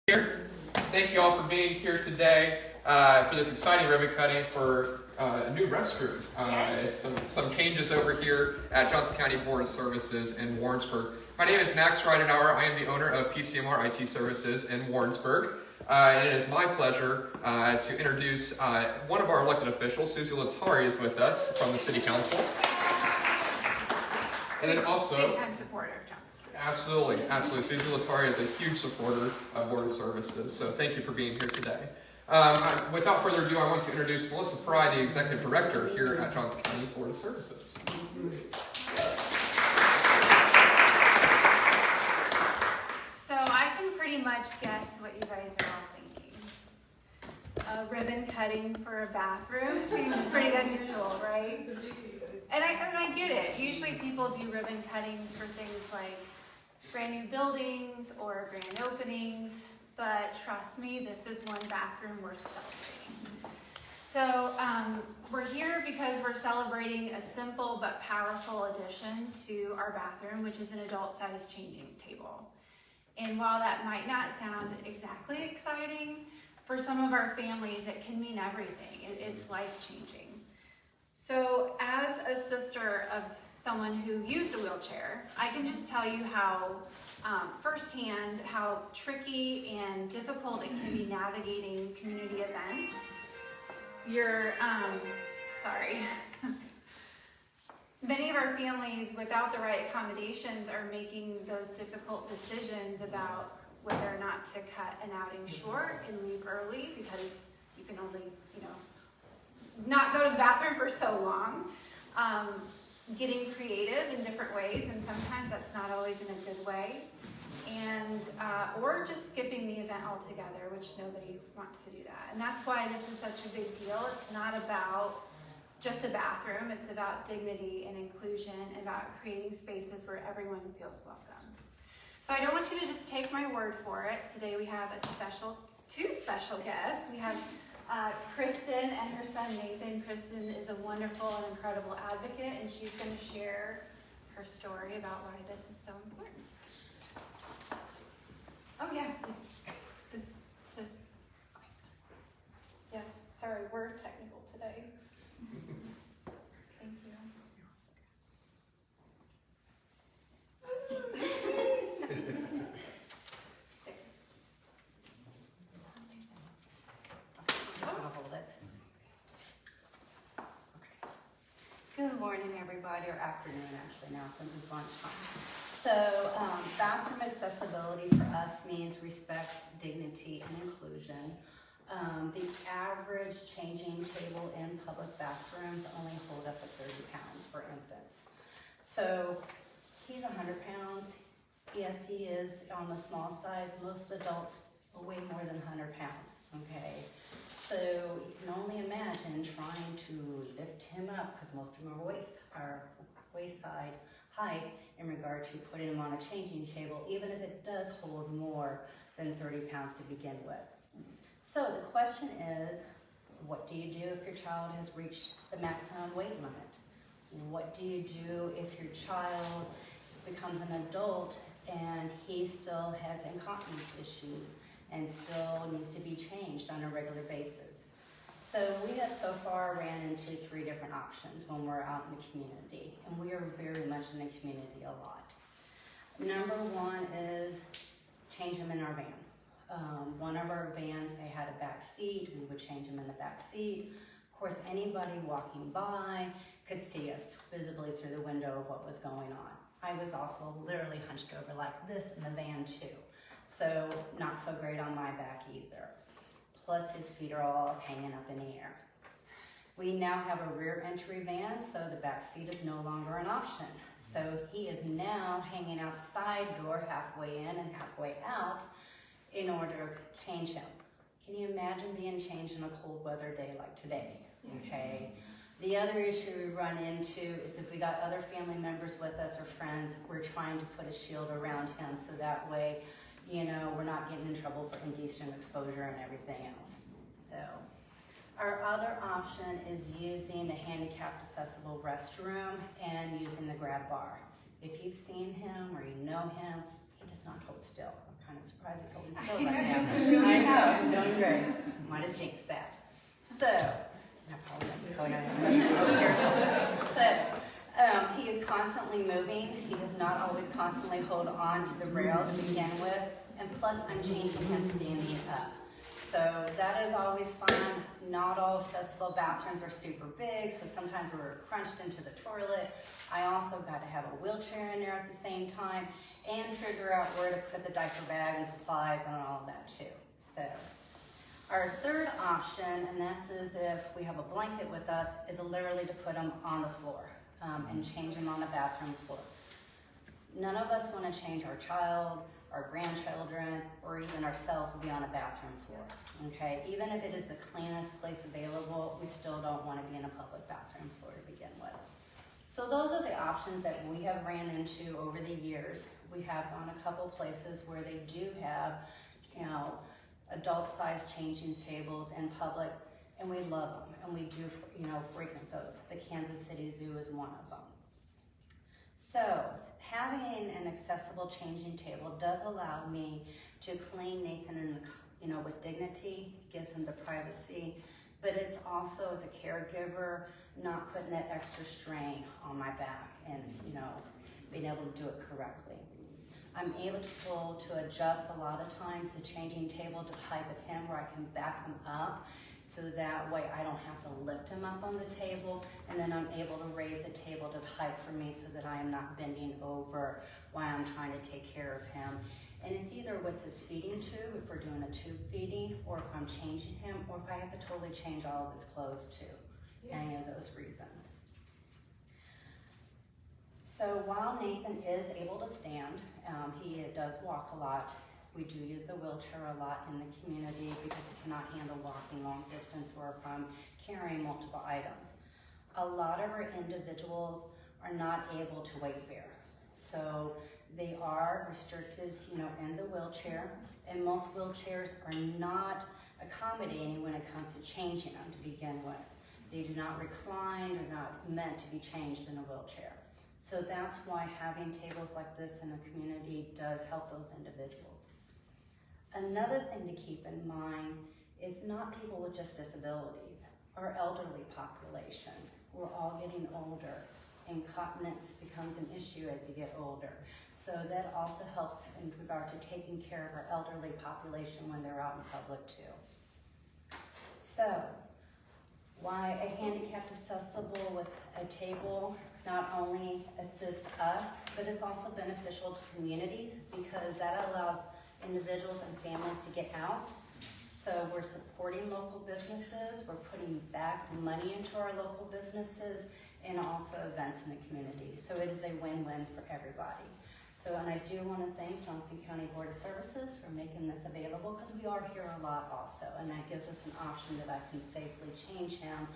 Here. Thank you all for being here today for this exciting ribbon cutting for a new restroom. Yes. Some changes over here at Johnson County Board of Services in Warrensburg. My name is Max Reidenauer. I am the owner of PCMR IT Services in Warrensburg. And it is my pleasure to introduce one of our elected officials. Susie Latari is with us from the City Council. And then also... Big-time supporter of Johnson. Absolutely. Susie Latari is a huge supporter of Board of Services, so thank you for being here today. Without further ado, I want to introduce Melissa Fry, the Executive Director here at Johnson County Board of Services. So I can pretty much guess what you guys are all thinking. Ribbon cutting for a bathroom seems pretty unusual, right? And I get it. Usually people do ribbon cuttings for things like brand new buildings or grand openings, but trust me, this is one bathroom worth celebrating. So we're here because we're celebrating a simple but powerful addition to our bathroom, which is an adult-sized changing table. And while that might not sound exactly exciting, for some of our families it can mean everything. It's life-changing. So as a sister of someone who used a wheelchair, I can just tell you how, firsthand, how tricky and difficult it can be navigating community events. Many of our families without the right accommodations are making those difficult decisions about whether or not to cut an outing short and leave early because you can only, not go to the bathroom for so long. Getting creative in different ways, and sometimes that's not always in a good way. And or just skipping the event altogether, which nobody wants to do that. And that's why this is such a big deal. It's not about just a bathroom, it's about dignity and inclusion, and about creating spaces where everyone feels welcome. So I don't want you to just take my word for it. Today we have two special guests. We have Kristen and her son Nathan. Kristen is a wonderful and incredible advocate, and she's going to share her story about why this is so important. Oh yeah, yes, sorry, we're technical today. Thank you. Good morning, everybody, or afternoon, actually, now, since it's lunchtime. So, bathroom accessibility for us means respect, dignity, and inclusion. The average changing table in public bathrooms only hold up to 30 pounds for infants. So, he's 100 pounds. Yes, he is on the small size. Most adults weigh more than 100 pounds, okay? So you can only imagine trying to lift him up, because most of them are waist-side height in regard to putting him on a changing table, even if it does hold more than 30 pounds to begin with. So the question is, what do you do if your child has reached the maximum weight limit? What do you do if your child becomes an adult and he still has incontinence issues and still needs to be changed on a regular basis? So we have so far ran into 3 different options when we're out in the community, and we are very much in the community a lot. Number 1 is change them in our van. One of our vans, they had a back seat. We would change them in the back seat. Of course, anybody walking by could see us visibly through the window of what was going on. I was also literally hunched over like this in the van too. So not so great on my back either. Plus his feet are all hanging up in the air. We now have a rear entry van, so the back seat is no longer an option. So he is now hanging out the side door halfway in and halfway out in order to change him. Can you imagine being changed on a cold weather day like today? Okay. The other issue we run into is if we got other family members with us or friends, we're trying to put a shield around him so that way, we're not getting in trouble for indecent exposure and everything else. So, our other option is using a handicapped accessible restroom and using the grab bar. If you've seen him or you know him, He does not hold still. I'm kind of surprised he's holding still right now. I know, he's doing great. Might have jinxed that. So, he is constantly moving. He does not always constantly hold on to the rail to begin with. And plus, I'm changing him standing up. So that is always fun. Not all accessible bathrooms are super big, so sometimes we're crunched into the toilet. I also got to have a wheelchair in there at the same time and figure out where to put the diaper bag and supplies and all of that too. So our third option, and this is if we have a blanket with us, is literally to put them on the floor and change them on the bathroom floor. None of us want to change our child, our grandchildren, or even ourselves to be on a bathroom floor, okay? Even if it is the cleanest place available, we still don't want to be in a public bathroom floor to begin with. So those are the options that we have ran into over the years. We have gone a couple places where they do have, adult-sized changing tables in public, and we love them, and we do, frequent those. The Kansas City Zoo is one of them. So, having an accessible changing table does allow me to clean Nathan with dignity, gives him the privacy, but it's also as a caregiver, not putting that extra strain on my back and, being able to do it correctly. I'm able to adjust a lot of times the changing table to height of him where I can back him up so that way I don't have to lift him up on the table, and then I'm able to raise the table to height for me so that I am not bending over while I'm trying to take care of him. And it's either with his feeding tube, if we're doing a tube feeding, or if I'm changing him, or if I have to totally change all of his clothes too, any of those reasons. So while Nathan is able to stand, he does walk a lot. We do use the wheelchair a lot in the community because he cannot handle walking long distance or from carrying multiple items. A lot of our individuals are not able to weight bear. So they are restricted, in the wheelchair, and most wheelchairs are not accommodating when it comes to changing them to begin with. They do not recline, they're not meant to be changed in a wheelchair. So that's why having tables like this in the community does help those individuals. Another thing to keep in mind is not people with just disabilities, our elderly population. We're all getting older. Incontinence becomes an issue as you get older. So that also helps in regard to taking care of our elderly population when they're out in public too. So, why a handicapped accessible with a table not only assists us, but it's also beneficial to communities because that allows individuals and families to get out. So we're supporting local businesses, we're putting back money into our local businesses, and also events in the community. So it is a win-win for everybody. So, and I do want to thank Johnson County Board of Services for making this available because we are here a lot also, and that gives us an option that I can safely change him,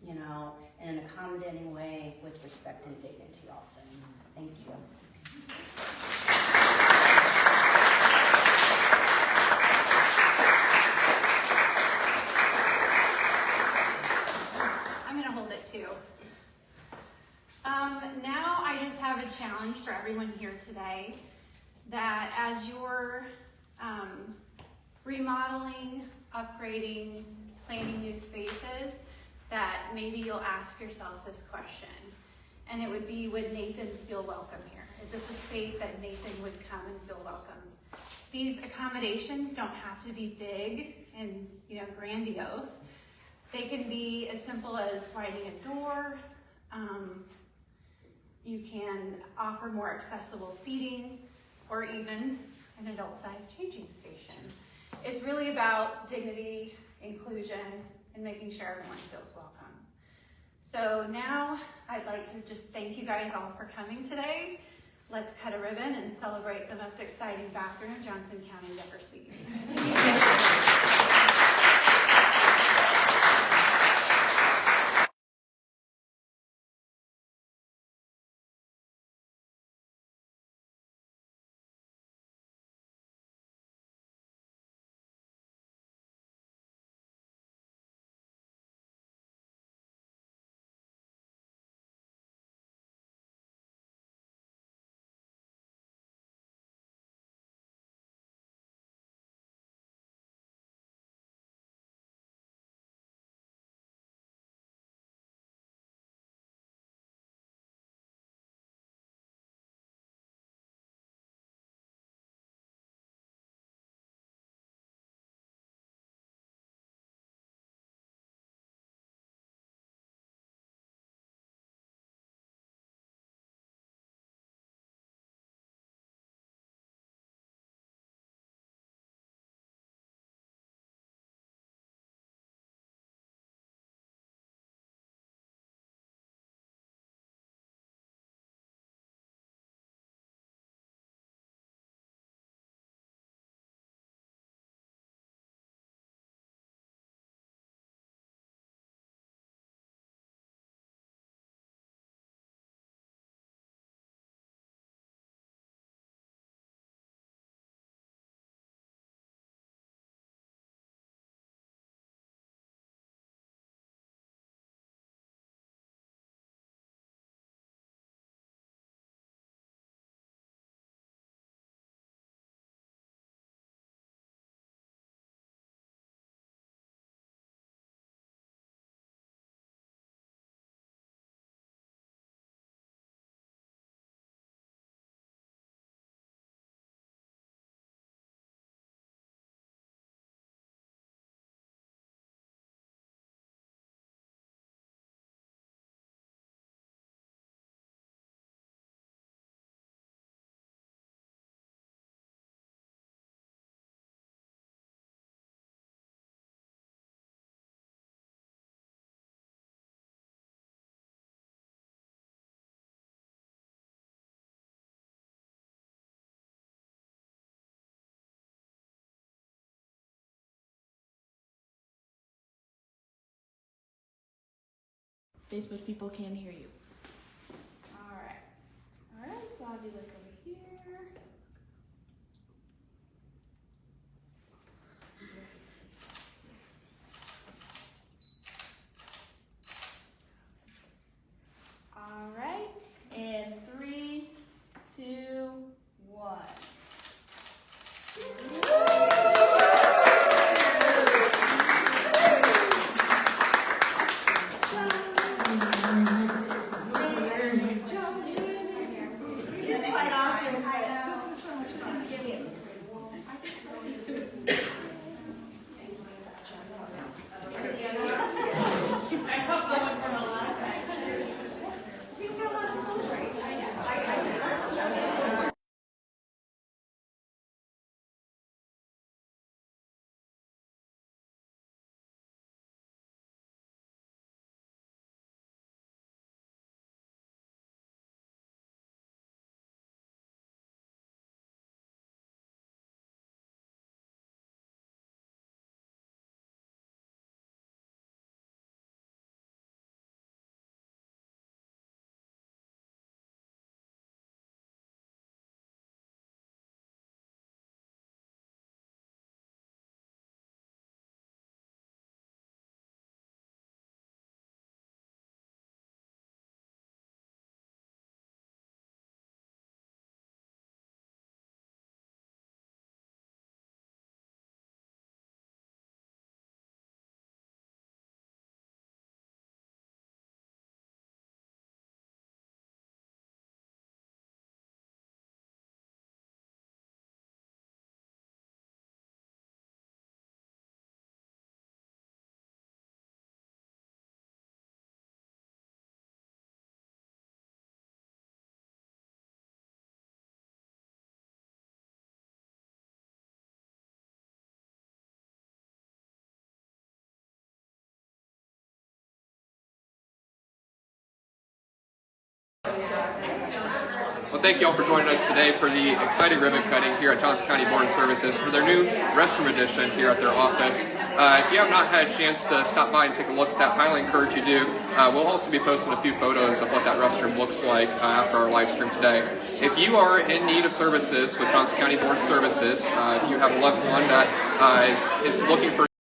in an accommodating way with respect and dignity also. Thank you. I'm gonna hold it too. Now I just have a challenge for everyone here today that as you're remodeling, upgrading, planning new spaces, that maybe you'll ask yourself this question. And it would be, would Nathan feel welcome here? Is this a space that Nathan would come and feel welcome? These accommodations don't have to be big and grandiose. They can be as simple as writing a door. You can offer more accessible seating or even an adult-sized changing station. It's really about dignity, inclusion, and making sure everyone feels welcome. So now I'd like to just thank you guys all for coming today. Let's cut a ribbon and celebrate the most exciting bathroom Johnson County's ever seen. Facebook people can hear you. Alright. Alright, so I'll do like over here. Alright, and 3, 2, 1. Well, thank you all for joining us today for the exciting ribbon cutting here at Johnson County Board of Services for their new restroom addition here at their office. If you have not had a chance to stop by and take a look at that, I highly encourage you to. We'll also be posting a few photos of what that restroom looks like after our live stream today. If you are in need of services with Johnson County Board of Services, if you have a loved one that is looking for